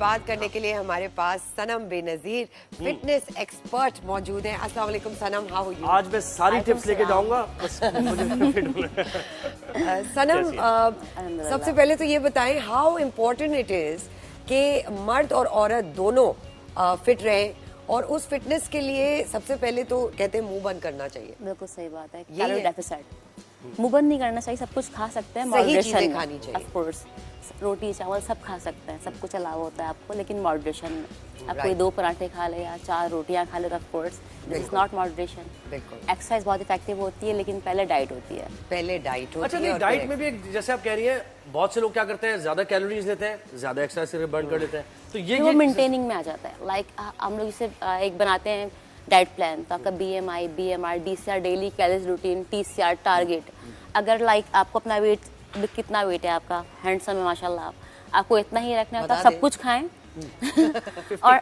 बात करने के लिए हमारे पास सनम बेनजीर फिटनेस एक्सपर्ट मौजूद हैं। अस्सलाम वालेकुम सनम, हाउ आर यू? आज मैं सारी टिप्स लेके जाऊंगा, बस मुझे फिट होना है। सनम, सबसे पहले तो ये बताएं हाउ इम्पोर्टेंट इट इज कि मर्द और औरत दोनों फिट रहें, और उस फिटनेस के लिए सबसे पहले तो कहते हैं मुंह बंद करना चाहिए। बिल्कुल सही बात है। कैलोरी डेफिसिट, मुंह बंद नहीं करना चाहिए, सब कुछ खा सकते हैं, सही चीजें खानी चाहिए। ऑफ कोर्स रोटी चावल सब खा सकते हैं, सब कुछ अलाव होता है आपको, लेकिन मॉडरेशन में। आप कोई 2 पराठे खा ले या 4 रोटियां खा ले तो of course this is not moderation. Exercise बहुत इफेक्टिव होती है, लेकिन पहले डाइट होती है। पहले डाइट होती अच्छा, है। नहीं, डाइट में भी जैसे आप कह रही हैं, बहुत से लोग क्या करते हैं, ज्यादा कैलोरीज लेते हैं, ज्यादा एक्सरसाइज करके बर्न कर लेते हैं, तो ये वो मेंटेनिंग में आ जाता है। लाइक हम लोग इसे एक बनाते हैं डाइट प्लान, तो आपका BMI, BMR, DCR, daily calories routine, TCR target. अगर लाइक आपको अपना वेट, कितना वेट है आपका, हैंडसम है माशाल्लाह, आपको इतना ही रखना है तो सब कुछ खाएं और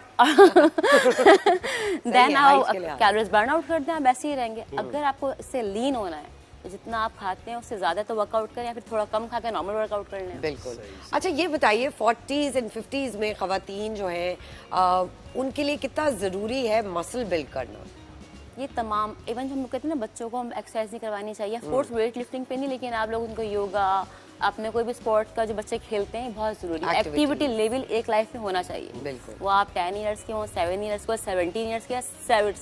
देन आप कैलोरीज बर्न आउट कर दें, आप वैसे ही रहेंगे। अगर आपको इससे लीन होना है तो जितना आप खाते हैं उससे ज्यादा तो वर्कआउट करें, या फिर थोड़ा कम खा के नॉर्मल वर्कआउट कर लें। बिल्कुल। अच्छा, ये बताइए 40s एंड 50s में खवातीन जो हैं उनके लिए कितना ज़रूरी है मसल बिल्ड करना? ये तमाम इवन जो हम कहते हैं ना, बच्चों को हम एक्सरसाइज नहीं करवानी चाहिए, ऑफ कोर्स वेट लिफ्टिंग पे नहीं, लेकिन आप लोग उनको योगा, अपने कोई भी स्पोर्ट का जो बच्चे खेलते हैं बहुत जरूरी है। एक्टिविटी लेवल एक लाइफ में होना चाहिए। बिल्कुल। वो आप 10 इयर्स के हों, 7 इयर्स के, 17 इयर्स के,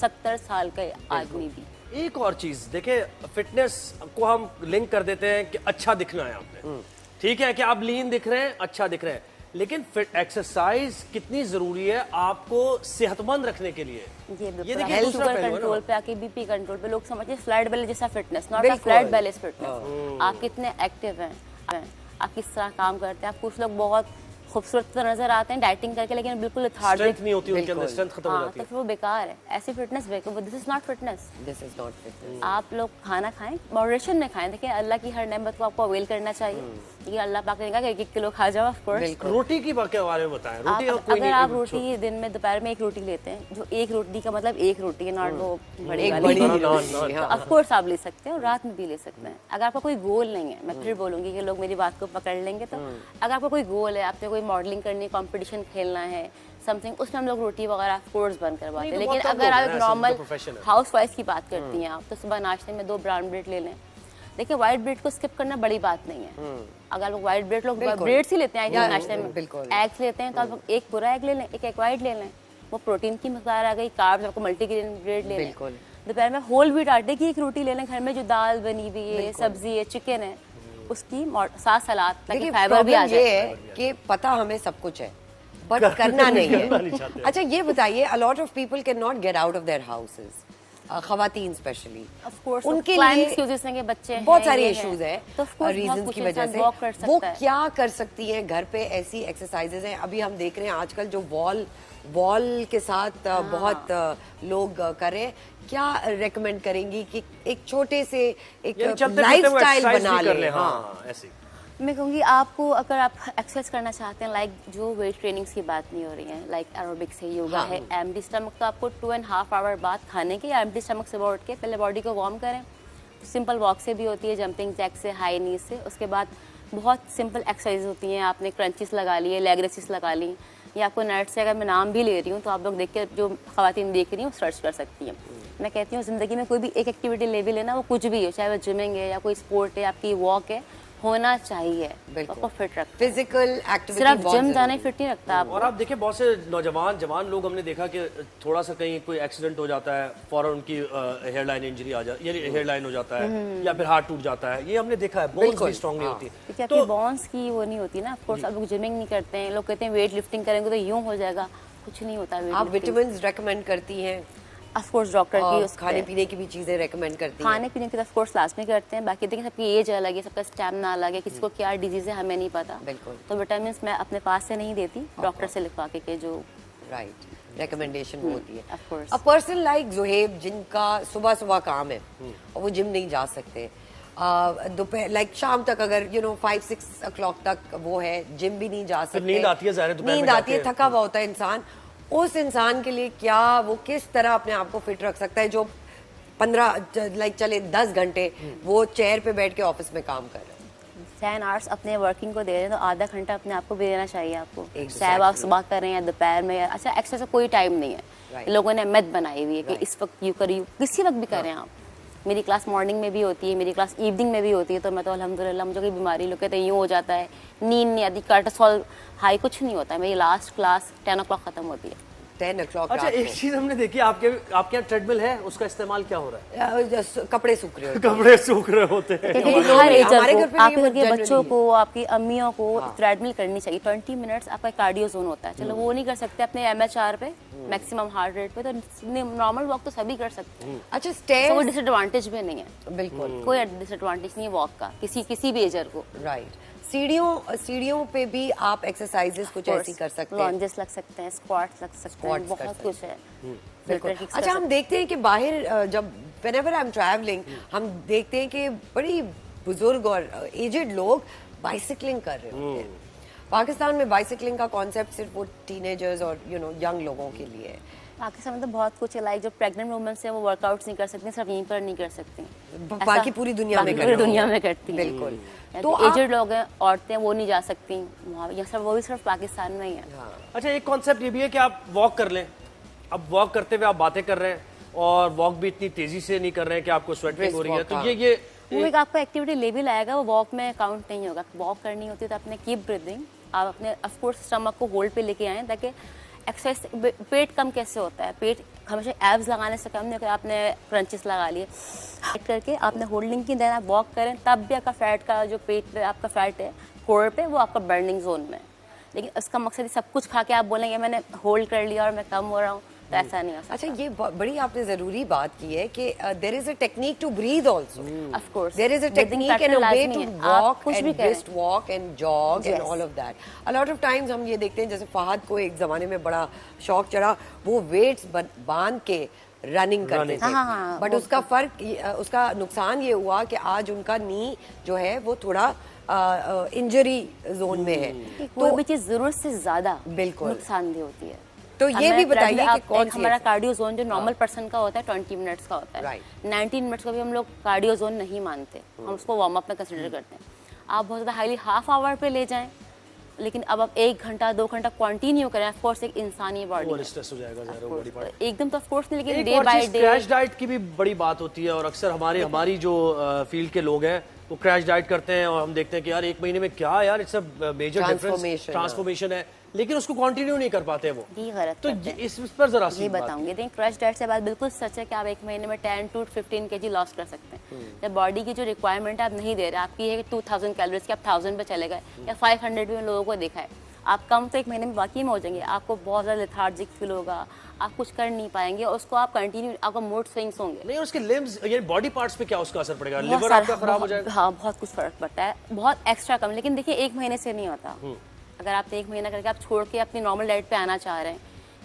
70 साल के आदमी भी। एक और चीज देखिए, फिटनेस को हम लिंक कर देते हैं कि अच्छा दिखना है आपने, ठीक है कि आप लीन दिख रहे हैं, अच्छा दिख रहे हैं, लेकिन फिट एक्सरसाइज कितनी जरूरी है आपको सेहतमंद रखने के लिए। ये देखिए, शुगर कंट्रोल पे आके, BP कंट्रोल पे, लोग समझते हैं फ्लैट बेली जैसा fitness, not a flat Bailey fitness. आप कितने एक्टिव हैं, आप किस तरह काम करते हैं। आप कुछ लोग बहुत खूबसूरत तो नजर आते हैं डाइटिंग करके, लेकिन बिल्कुल लेथार्जिक नहीं होती, उनके अंदर स्ट्रेंथ खत्म हो जाती है, तो फिर वो बेकार है। ऐसी fitness this is not fitness. This is not fitness. आप लोग खाना खाएं, मॉडरेशन में खाएं। देखिए, अल्लाह की हर नेमत को आपको अवेल करना चाहिए। ये अल्लाह पाक ने कहा कि 1 किलो खा जाओ। ऑफ कोर्स रोटी की बात के बारे में बताएं। रोटी अगर आप रोटी दिन में दोपहर में 1 रोटी लेते हैं, जो 1 रोटी का मतलब 1 रोटी है, नॉट वो बड़ी वाली, ऑफ कोर्स आप ले सकते हैं और रात में भी ले सकते हैं। अगर आपका कोई गोल नहीं है, मैं फिर बोलूंगी कि लोग मेरी बात को पकड़ लेंगे, तो अगर आपका कोई गोल है, आपने कोई मॉडलिंग करनी, कंपटीशन खेलना है, समथिंग, उसमें हम लोग रोटी वगैरह कोर्स बंद करवाते हैं। लेकिन अगर आप एक नॉर्मल हाउस वाइफ की बात करती हैं आप, तो सुबह नाश्ते में 2 ब्राउन ब्रेड ले लें। देखिए, व्हाइट ब्रेड को स्किप करना बड़ी बात नहीं है। अगर लोग व्हाइट ब्रेड, लोग ब्रेड्स ही लेते हैं नाश्ते में, एग्स लेते हैं, तो आप एक पूरा एग ले लें, एक एग व्हाइट ले लें, वो प्रोटीन की मकदार आ गई। कार्ब्स आपको मल्टीग्रेन ब्रेड ले लें। दोपहर में होल व्हीट आटे की 1 रोटी ले लें, घर में जो दाल बनी हुई है, सब्जी है, चिकन है, उसकी साथ सलाद, ताकि फाइबर भी आ जाए। ये है कि पता हमें सब कुछ है, बट करना नहीं है। अच्छा, ये बताइए, a lot of people can not get out of their houses, खवातीन स्पेशली, उनके लिए बच्चे बहुत सारे इश्यूज हैं, रीजंस की वजह से वो क्या कर सकती हैं घर पे? ऐसी एक्सरसाइजेज हैं, अभी हम देख रहे हैं आजकल जो वॉल के साथ बहुत लोग कर रहे हैं। क्या रेकमेंड करेंगी कि एक छोटे से एक लाइफस्टाइल बना ले? हाँ, ऐसे मैं कहूँगी आपको, अगर आप एक्सरसाइज करना चाहते हैं, लाइक जो वेट ट्रेनिंग्स की बात नहीं हो रही है, लाइक एरोबिक्स है, योगा है, एम्प्टी स्टमक, तो आपको 2.5 आवर बाद खाने के या एम्प्टी स्टमक से उठ के पहले बॉडी को वार्म करें। सिंपल वॉक से भी होती है, जंपिंग जैक से, हाई नी से। उसके बाद बहुत सिंपल एक्सरसाइज होती हैं, आपने क्रंचेस लगा लिए, लेग रेसेस लगा ली, या आपको नेट से, अगर मैं नाम भी ले रही हूँ तो आप लोग देख के, जो खवातीन देख रही हैं, वो सर्च कर सकती हैं। मैं कहती हूँ ज़िंदगी में कोई भी एक एक्टिविटी ले भी लेना, वो कुछ भी हो, चाहे वो जिमिंग है या कोई स्पोर्ट है, आपकी वॉक है, होना चाहिए, आपको फिट रखता है। फिजिकल एक्टिविटी, सिर्फ जिम जाना ही फिट नहीं रखता। और आप देखिए, बहुत से जवान लोग हमने देखा कि थोड़ा सा कहीं कोई एक्सीडेंट हो जाता है, फौरन उनकी हेयर लाइन इंजरी आ जाती है, हेयर लाइन हो जाता है, या फिर हाथ टूट जाता है। ये हमने देखा है, बोन्स भी स्ट्रांग नहीं होती, क्योंकि आपकी बोन्स की वो नहीं होती ना। ऑफ कोर्स आप लोग जिमिंग नहीं करते हैं, लोग कहते हैं वेट लिफ्टिंग करेंगे तो यूं हो जाएगा, कुछ नहीं होता। आप विटामिन्स रेकमेंड करती हैं? ऑफ कोर्स डॉक्टर की खाने पीने की भी चीजें रेकमेंड करती हैं? खाने पीने की ऑफ कोर्स लास्ट में करते हैं। बाकी देखिए, सबकी एज अलग है, सबका स्टैमिना अलग है, किसी को क्या डिजीज है हमें नहीं पता। बिल्कुल। तो विटामिन मैं अपने पास से नहीं देती, डॉक्टर से लिखवा के जो रिकमेंडेशन होती है। Of course a person like Zuhaib, जिनका सुबह काम है और वो जिम नहीं जा सकते, दोपहर लाइक शाम तक, अगर 5-6 o'clock तक वो है, जिम भी नहीं जा सकते, नींद आती है, नींद आती है, थका हुआ होता है इंसान, उस इंसान के लिए क्या, वो किस तरह अपने आप को फिट रख सकता है, जो 15 चले 10 घंटे वो चेयर पे बैठ के ऑफिस में काम कर रहे हैं? 10 आवर्स अपने वर्किंग को दे रहे हैं तो आधा घंटा अपने आप को भी देना चाहिए आपको। Exactly. चाहे आप सुबह करें या दोपहर में या अच्छा एक्स्ट्रा से कोई टाइम नहीं है। Right. लोगों ने मेथ बनाई हुई है कि Right. इस वक्त यू करिए, किसी वक्त भी करें आप। मेरी क्लास मॉर्निंग में भी होती है, मेरी क्लास इवनिंग में भी होती है, तो मैं तो अल्हम्दुलिल्लाह, मुझे कोई बीमारी लोग कहते हैं यूँ हो जाता है, नींद नहीं आती, कार्टिसोल हाई, कुछ नहीं होता है। मेरी लास्ट क्लास 10 o'clock खत्म होती है। 10 o'clock अच्छा, एक चीज हमने देखी, आपके यहाँ ट्रेडमिल है, उसका इस्तेमाल क्या हो रहा है? कपड़े सूख रहे होते हैं। कपड़े सूख रहे होते हैं। क्योंकि हर एज हमारे घर को, पे आपके भी घर के generally बच्चों को, आपकी अम्मियों को ट्रेडमिल करनी चाहिए। 20 मिनट्स आपका कार्डियो जोन होता है। चलो वो नहीं कर सकते अपने MHR पे, मैक्सिमम हार्ट रेट पे, तो नॉर्मल वॉक तो सभी कर सकते हैं। अच्छा, तो कोई स्टेयर्स डिसएडवांटेज भी नहीं है, बिल्कुल कोई डिसएडवांटेज नहीं है वॉक का किसी भी एजर को। राइट। सीढ़ियों पे भी आप एक्सरसाइजेस कुछ ऐसी कर सकते हैं। लॉन्जेस लग सकते हैं, स्क्वाट्स लग सकते हैं, Squats कर बहुत सकते कुछ है। बिल्कुल। Filter kicks अच्छा, कर हम देखते हैं कि बाहर जब whenever I'm traveling, हम देखते हैं कि बड़ी बुजुर्ग और एजेड लोग बाइसिकलिंग कर रहे होते हैं। पाकिस्तान में बाइसिकलिंग का कॉन्सेप्ट सिर्फ वो टीनेजर्स और यंग लोगों के लिए है। पाकिस्तान में तो बहुत कुछ है, लाइक जो प्रेग्नेंट वुमेन्स हैं वो वर्कआउट्स नहीं कर सकती, सिर्फ यहीं पर नहीं कर सकती, बाकी पूरी दुनिया में पूरी दुनिया में करती हैं। बिल्कुल। तो एजेड लोग हैं, औरतें, वो नहीं जा सकती वहाँ, ये सब वो भी सिर्फ पाकिस्तान में ही है। अच्छा, एक कॉन्सेप्ट ये भी है कि आप वॉक कर लें। अब वॉक करते हुए आप बातें कर रहे हैं और वॉक भी इतनी तेजी से नहीं कर रहे हैं कि आपको स्वेटिंग हो रही है, तो ये वो एक आपका एक्टिविटी लेवल आएगा, वो वॉक में काउंट नहीं होगा। वॉक करनी होती है तो अपने कीप ब्रीदिंग, आप अपने ऑफ कोर्स स्टमक को होल्ड पे लेके आएं, ताकि एक्सरसाइज, पेट कम कैसे होता है, पेट हमेशा एब्स लगाने से कम नहीं होगा। आपने क्रंचेस लगा लिए करके आपने होल्डिंग की, देन आप वॉक करें, तब भी आपका फैट का जो पेट पे आपका फैट है कोर पे, वो आपका बर्निंग जोन में। लेकिन उसका मकसद सब कुछ खा के आप बोलेंगे मैंने होल्ड कर लिया और मैं कम हो रहा हूँ, तो ऐसा नहीं हो सकता। अच्छा, ये बड़ी आपने जरूरी बात की है कि there is a technique to breathe also. Of course there is a technique and a way to walk and brisk walk and jog and all of that. A lot of times हम ये देखते हैं, जैसे फहद को एक जमाने में बड़ा शौक चढ़ा, वो वेट्स बांध के रनिंग करते थे, बट उसका उसका नुकसान ये हुआ कि आज उनका नी जो है वो थोड़ा इंजरी जोन में है। कोई भी चीज जरूरत से ज्यादा बिल्कुल नुकसानदेह होती है। तो ये भी बताइए कि कौन सी हमारा कार्डियो जोन जो नॉर्मल पर्सन का होता है 20 मिनट्स का होता है, 19 मिनट्स को भी हम लोग कार्डियो जोन नहीं मानते, हम उसको वार्म अप में कंसिडर करते हैं। आप बहुत ज़्यादा हाईली हाफ आवर पे ले जाएं, लेकिन अब आप 1 घंटा 2 घंटा कंटिन्यू करें, ऑफ कोर्स एक इंसानी बॉडी ओवर स्ट्रेस हो जाएगा ज़रा, बॉडी पार्ट एकदम तो ऑफ कोर्स नहीं, लेकिन एक डे और बाय चीज़, डे क्रैश डाइट की भी बड़ी बात होती है, और अक्सर हमारी जो फील्ड के लोग हैं वो क्रैश डाइट करते हैं, और हम देखते हैं कि यार 1 महीने में क्या यार it's a major difference, transformation है, लेकिन उसको कंटिन्यू नहीं कर पाते वो। ये गलत तो इस पर जरा ये बताऊंगी। देखिए, क्रैश डाइट से बात बिल्कुल सच है कि आप 1 महीने में 10 to 15 kg लॉस कर सकते हैं। जब बॉडी की जो रिक्वायरमेंट है आप नहीं दे रहे, आपकी है कि 2000 कैलोरीज की आप 1000 पे चले गए या 500 भी लोगों को देखा है, आप कम तो 1 महीने में वाकई में हो जाएंगे, आपको बहुत ज़्यादा लेथार्जिक फील होगा, आप कुछ कर नहीं पाएंगे, और उसको आप कंटिन्यू, आपका मूड स्विंग्स होंगे। नहीं, उसके लिम्स यानी बॉडी पार्ट्स पे क्या उसका असर पड़ेगा? लिवर आपका खराब हो जाएगा। हाँ, बहुत कुछ फर्क पड़ता है, बहुत एक्स्ट्रा कम। लेकिन देखिए, 1 महीने से नहीं होता। अगर आप 1 महीना करके आप छोड़ के अपनी नॉर्मल डाइट पे आना चाह रहे हैं,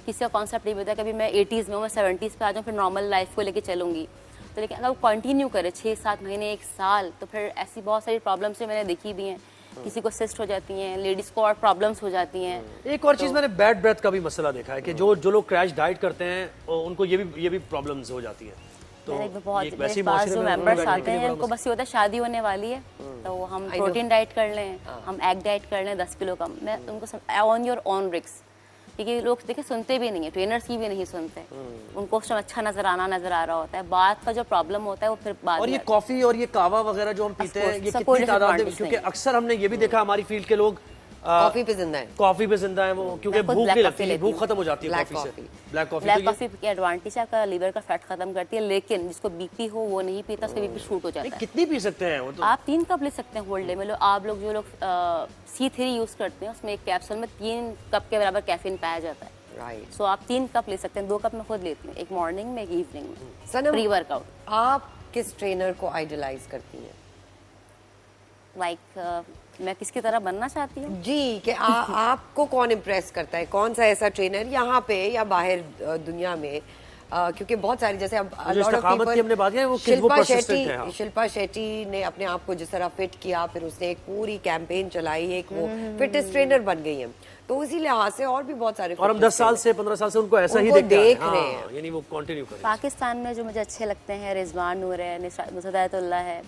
किसी का कॉन्सेप्ट नहीं होता कभी मैं 80s में हूँ, मैं 70s पे आ जाऊँ, फिर नॉर्मल लाइफ को लेके चलूंगी, तो लेकिन अगर वो कंटिन्यू करे 6-7 महीने 1 साल, तो फिर ऐसी बहुत सारी प्रॉब्लम्स मैंने देखी भी हैं। किसी को सिस्ट हो जाती हैं, लेडीज को और प्रॉब्लम्स हो जाती हैं। एक और चीज मैंने बैड ब्रेथ का भी मसला देखा है कि जो लोग क्रैश डाइट करते हैं उनको ये भी प्रॉब्लम्स हो जाती है। तो बहुत मेरे पास जो मेंबर्स आते हैं उनको बस ये होता है शादी होने वाली है तो हम प्रोटीन डाइट कर लें, हम एग डाइट कर लें 10 किलो कम। मैं उनको ऑन योर ओन रिस्क, क्योंकि लोग देखिए सुनते भी नहीं है, ट्रेनर्स की भी नहीं सुनते, उनको उस टाइम अच्छा नजर आ रहा होता है, बात का जो प्रॉब्लम होता है वो फिर बाद। और ये कॉफी और ये कावा वगैरह जो हम पीते हैं, ये कितनी तादाद में, क्योंकि अक्सर हमने ये भी देखा हमारी फील्ड के लोग कॉफी पे जिंदा है, वो क्योंकि भूख नहीं लगती, भूख खत्म हो जाती है कॉफी से। ब्लैक कॉफी की एडवांटेज है, आपका लीवर का फैट खत्म करती है, लेकिन जिसको बीपी हो वो नहीं पीता, उसका बीपी शूट हो जाता है। कितनी पी सकते हैं वो? तो आप 3 कप ले सकते हैं होल डे में। आप लोग जो लोग C3 यूज करते हैं उसमें एक कैप्सूल में 3 कप के बराबर कैफीन पाया जाता है। राइट। सो आप 3 कप ले सकते हैं, 2 कप मैं खुद लेती हूँ, एक मॉर्निंग में एक इवनिंग में। सनम, प्री वर्कआउट आप किस ट्रेनर को आइडलाइज करती हैं? लाइक मैं किसकी तरह बनना चाहती हूँ जी, कि आपको कौन इम्प्रेस करता है, कौन सा ऐसा ट्रेनर यहाँ पे या बाहर दुनिया में? क्योंकि बहुत सारी, जैसे अब हमने बात की, वो शिल्पा शेट्टी ने अपने आप को जिस तरह फिट किया, फिर उसने एक पूरी कैंपेन चलाई, एक वो फिटनेस ट्रेनर बन गई है, तो उसी लिहाज से और भी बहुत सारे, और हम 10 साल से 15 साल से उनको ऐसा ही देख रहे हैं, यानी वो कंटिन्यू करें। पाकिस्तान में जो मुझे अच्छे लगते हैं, रिजवान नूर है, नुसरत है,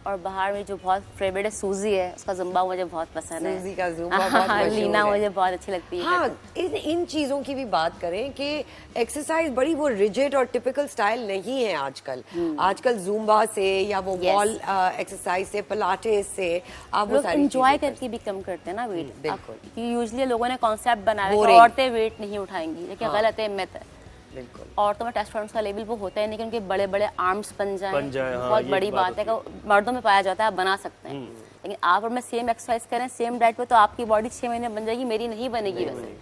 और बाहर में जो बहुत फेवरेट है सूजी है, उसका जुम्बा मुझे बहुत पसंद है। सूजी का जुम्बा बहुत मशहूर लीना है। मुझे बहुत अच्छी लगती है। हाँ, इन चीजों की भी बात करें कि एक्सरसाइज बड़ी वो रिजिड और टिपिकल स्टाइल नहीं है आजकल। आजकल जुम्बा से या वो वॉल एक्सरसाइज से, पिलाटेस से आप वो लोग सारी एंजॉय करके भी कम करते हैं ना वेट। बिल्कुल। यूजुअली लोगों ने कॉन्सेप्ट बनाया है कि Boring। औरतें वेट नहीं उठाएंगी, लेकिन गलत है, मिथ है। बिल्कुल। औरतों में टेस्टोस्टेरोन का लेवल वो होता है नहीं कि उनके बड़े बड़े आर्म्स बन जाएं। हाँ, बहुत ये बड़ी बात है कि मर्दों में पाया जाता है, आप बना सकते हैं, लेकिन आप और मैं सेम एक्सरसाइज करें सेम डाइट पे तो आपकी बॉडी 6 महीने बन जाएगी, मेरी नहीं बनेगी वैसे,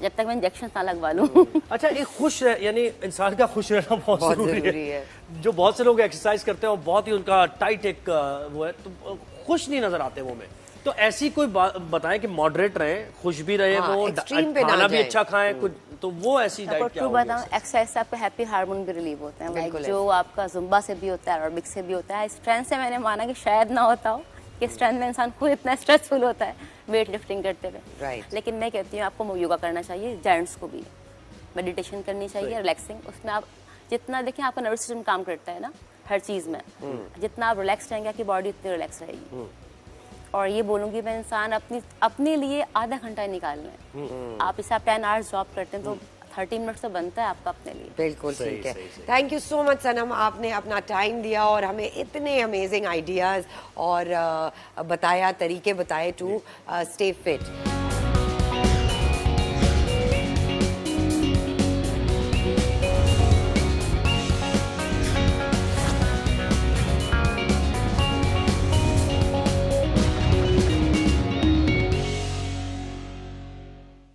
जब तक मैं इंजेक्शन ना लगवा लूं। अच्छा, एक खुश यानी इंसान का खुश रहना बहुत जरूरी है। जो बहुत से लोग एक्सरसाइज करते हैं और बहुत ही उनका टाइट एक वो है, तो खुश नहीं नजर आते वो में। तो ऐसी कोई बात बताएं कि मॉडरेट रहे, खुश भी रहे, वो extreme पे ना खाना भी जाए। अच्छा खाएं कुछ, तो वो ऐसी डाइट क्या होगी? बताऊं, एक्सरसाइज से आपके हैप्पी हार्मोन भी रिलीव होते हैं, लाइक जो आपका जुम्बा से भी होता है, एरोबिक्स से भी होता है। स्ट्रेंथ से मैंने माना कि शायद ना होता हो, कि स्ट्रेंथ में इंसान खुद इतना स्ट्रेसफुल होता है वेट लिफ्टिंग करते हुए, लेकिन मैं कहती हूँ आपको योगा करना चाहिए, जेंट्स को भी मेडिटेशन करनी चाहिए, रिलैक्सिंग। उसमें आप जितना देखें, आपका नर्वस सिस्टम काम करता है ना हर चीज़ में, जितना आप रिलैक्स रहेंगे आपकी बॉडी उतनी रिलैक्स रहेगी। और ये बोलूँगी मैं, इंसान अपने लिए आधा घंटा निकाल लें। आप इसे 10 आवर्स जॉब करते हैं तो 30 मिनट्स तो बनता है आपका अपने लिए। बिल्कुल ठीक है। थैंक यू सो मच सनम, आपने अपना टाइम दिया और हमें इतने अमेजिंग आइडियाज और बताया, तरीके बताए टू स्टे फिट।